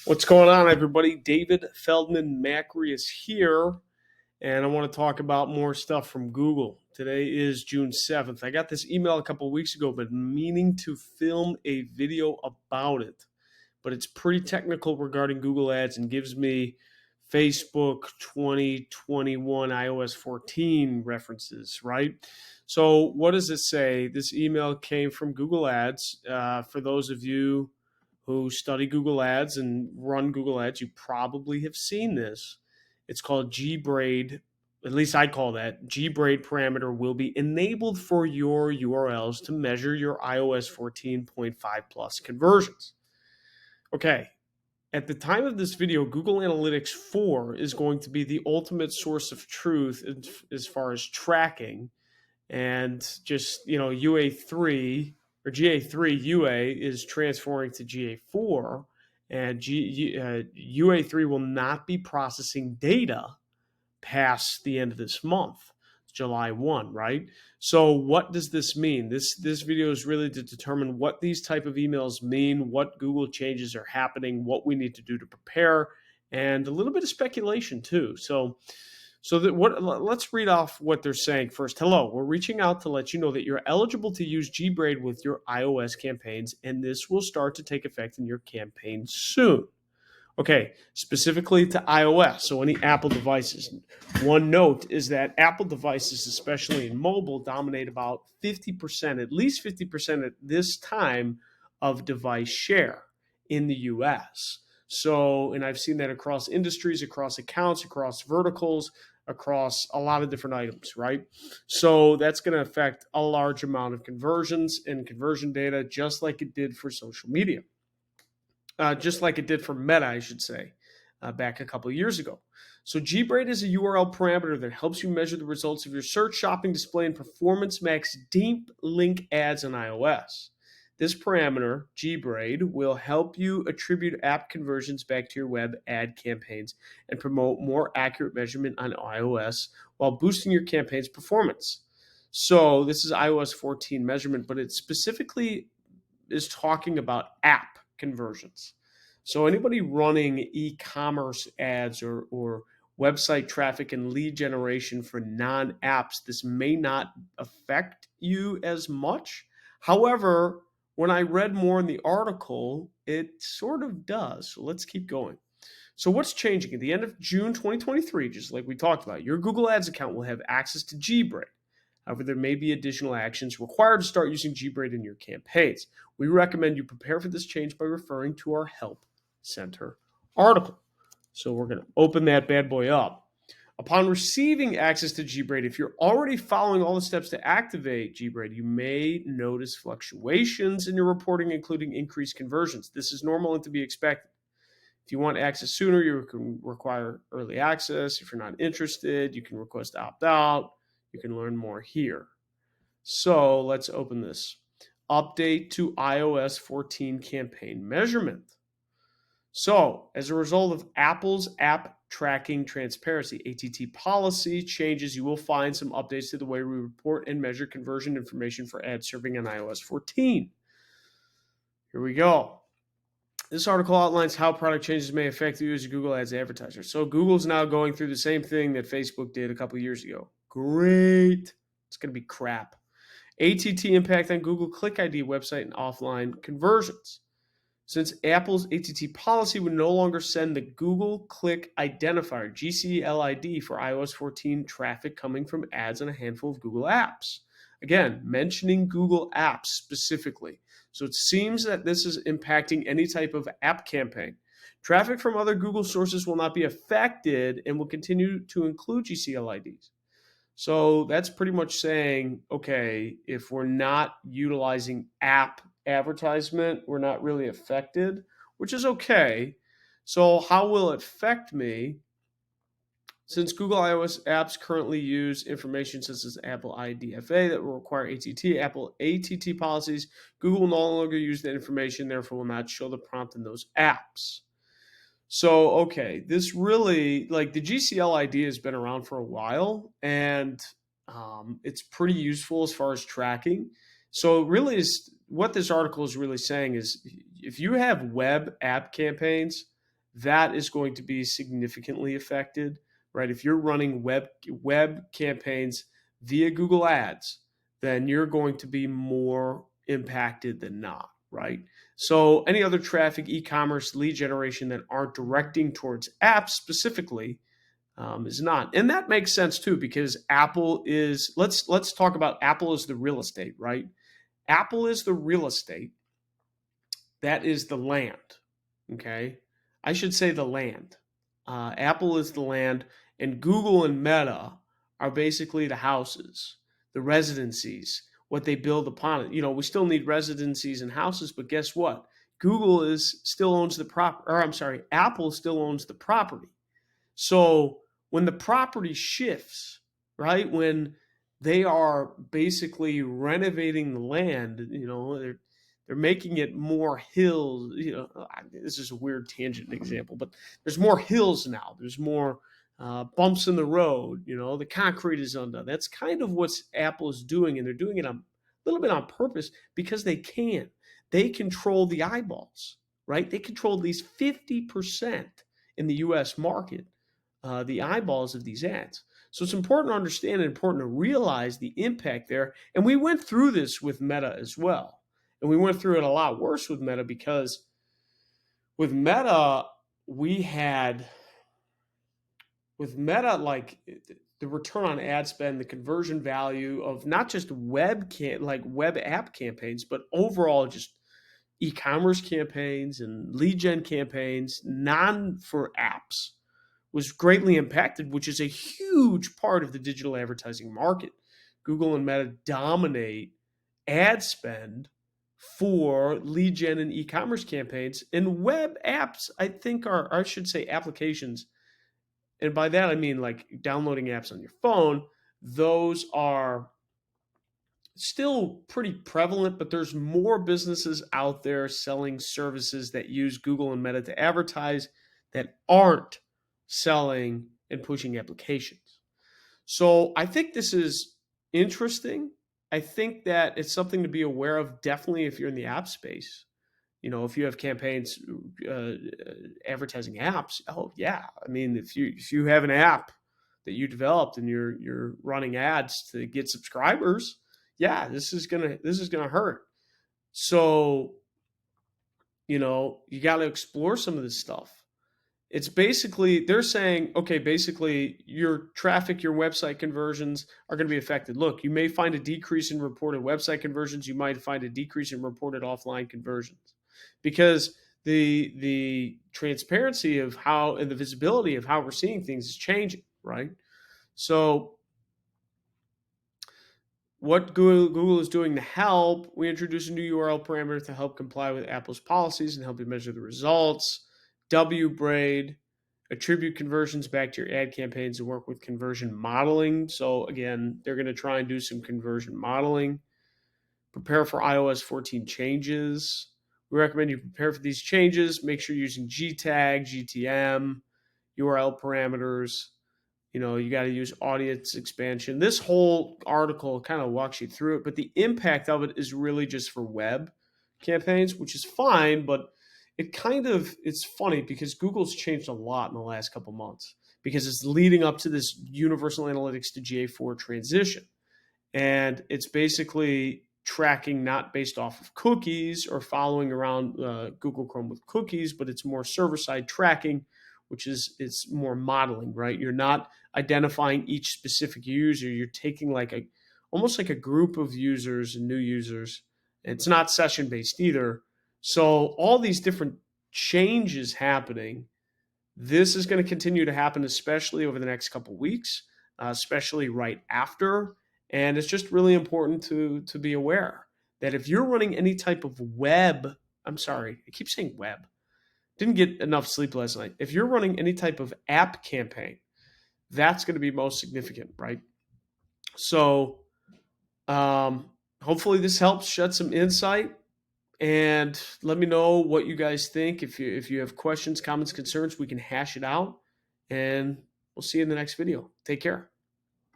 What's going on, everybody? David Feldman-Makrias here, and I want to talk about more stuff from Google. Today is June 7th. I got this email a couple of weeks ago, but meaning to film a video about it. But it's pretty technical regarding Google Ads and gives me Facebook 2021 iOS 14 references, right? So what does it say? This email came from Google Ads. For those of you who study Google Ads and run Google Ads, you probably have seen this. It's called gBraid. At least I call that. gBraid parameter will be enabled for your URLs to measure your iOS 14.5 plus conversions. Okay, at the time of this video, Google Analytics 4 is going to be the ultimate source of truth as far as tracking. And just, UA3 or GA3 UA is transferring to GA4, and UA3 will not be processing data past the end of this month, July 1, right? So what does this mean? This video is really to determine what these type of emails mean, what Google changes are happening, what we need to do to prepare, and a little bit of speculation too. Let's read off what they're saying first. Hello, we're reaching out to let you know that you're eligible to use gBraid with your iOS campaigns, and this will start to take effect in your campaign soon. Okay, specifically to iOS, so any Apple devices. One note is that Apple devices, especially in mobile, dominate about 50%, at least 50% at this time of device share in the US. So, and I've seen that across industries, across accounts, across verticals, across a lot of different items, right? So that's going to affect a large amount of conversions and conversion data, just like it did for social media. Just like it did for Meta, I should say, back a couple of years ago. So gBraid is a URL parameter that helps you measure the results of your search, shopping, display, and performance max deep link ads on iOS. This parameter, gBraid, will help you attribute app conversions back to your web ad campaigns and promote more accurate measurement on iOS while boosting your campaign's performance. So this is iOS 14 measurement, but it specifically is talking about app conversions. So anybody running e-commerce ads or website traffic and lead generation for non-apps, this may not affect you as much. However, when I read more in the article, it sort of does. So let's keep going. So what's changing? At the end of June 2023, just like we talked about, your Google Ads account will have access to gBraid. However, there may be additional actions required to start using gBraid in your campaigns. We recommend you prepare for this change by referring to our Help Center article. So we're going to open that bad boy up. Upon receiving access to gBraid, if you're already following all the steps to activate gBraid, you may notice fluctuations in your reporting, including increased conversions. This is normal and to be expected. If you want access sooner, you can require early access. If you're not interested, you can request opt out. You can learn more here. So let's open this. Update to iOS 14 campaign measurement. So as a result of Apple's app tracking transparency, ATT policy changes, you will find some updates to the way we report and measure conversion information for ad serving on iOS 14. Here we go. This article outlines how product changes may affect you as a Google Ads advertiser. So Google's now going through the same thing that Facebook did a couple of years ago. Great. It's going to be crap. ATT impact on Google Click ID website and offline conversions. Since Apple's ATT policy would no longer send the Google Click Identifier, GCLID, for iOS 14 traffic coming from ads on a handful of Google apps. Again, mentioning Google apps specifically. So it seems that this is impacting any type of app campaign. Traffic from other Google sources will not be affected and will continue to include GCLIDs. So that's pretty much saying, okay, if we're not utilizing app advertisement, we're not really affected, which is okay. So how will it affect me? Since Google iOS apps currently use information such as Apple IDFA that will require Apple ATT policies, Google will no longer use that information, therefore will not show the prompt in those apps. So, okay, this really, like the GCL ID has been around for a while, and it's pretty useful as far as tracking. So really is what this article is really saying is if you have web app campaigns, that is going to be significantly affected, right? If you're running web campaigns via Google Ads, then you're going to be more impacted than not, right? So any other traffic, e-commerce, lead generation that aren't directing towards apps specifically is not, and that makes sense too because Apple is. Let's talk about Apple as the real estate, right? Apple is the real estate. That is the land. Okay. I should say the land. Apple is the land, and Google and Meta are basically the houses, the residencies, what they build upon it. We still need residencies and houses, but guess what? Google is still owns the prop, or I'm sorry, Apple still owns the property. So when the property shifts, right, when they are basically renovating the land, they're making it more hills. This is a weird tangent example, but there's more hills now. There's more bumps in the road. The concrete is undone. That's kind of what Apple is doing, and they're doing it a little bit on purpose because they can. They control the eyeballs, right? They control at least 50% in the U.S. market, the eyeballs of these ads. So it's important to understand and important to realize the impact there. And we went through this with Meta as well. And we went through it a lot worse with Meta because with Meta, like the return on ad spend, the conversion value of not just web app campaigns, but overall just e-commerce campaigns and lead gen campaigns, non for apps, was greatly impacted, which is a huge part of the digital advertising market. Google and Meta dominate ad spend for lead gen and e-commerce campaigns, and web apps, I think, I should say applications. And by that, I mean like downloading apps on your phone. Those are still pretty prevalent, but there's more businesses out there selling services that use Google and Meta to advertise that aren't selling and pushing applications. So I think this is interesting. I think that it's something to be aware of, definitely if you're in the app space. If you have campaigns advertising apps, oh yeah. I mean, if you have an app that you developed and you're running ads to get subscribers, yeah, this is gonna hurt. So, you got to explore some of this stuff. It's basically, they're saying, okay, basically your traffic, your website conversions are going to be affected. Look, you may find a decrease in reported website conversions. You might find a decrease in reported offline conversions because the transparency of how and the visibility of how we're seeing things is changing, right? So what Google is doing to help, we introduce a new URL parameter to help comply with Apple's policies and help you measure the results. wBraid, attribute conversions back to your ad campaigns and work with conversion modeling. So again, they're going to try and do some conversion modeling. Prepare for iOS 14 changes. We recommend you prepare for these changes. Make sure you're using GTag, GTM, URL parameters. You got to use audience expansion. This whole article kind of walks you through it, but the impact of it is really just for web campaigns, which is fine, but it's funny because Google's changed a lot in the last couple months because it's leading up to this universal analytics to GA4 transition. And it's basically tracking not based off of cookies or following around Google Chrome with cookies, but it's more server-side tracking, it's more modeling, right? You're not identifying each specific user. You're taking almost like a group of users and new users. It's not session-based either. So all these different changes happening. This is going to continue to happen, especially over the next couple of weeks, especially right after. And it's just really important to be aware that if you're running any type of web, I'm sorry, I keep saying web. Didn't get enough sleep last night. If you're running any type of app campaign, that's going to be most significant, right? So hopefully this helps shed some insight. And let me know what you guys think. If you have questions, comments, concerns, we can hash it out. And we'll see you in the next video. Take care.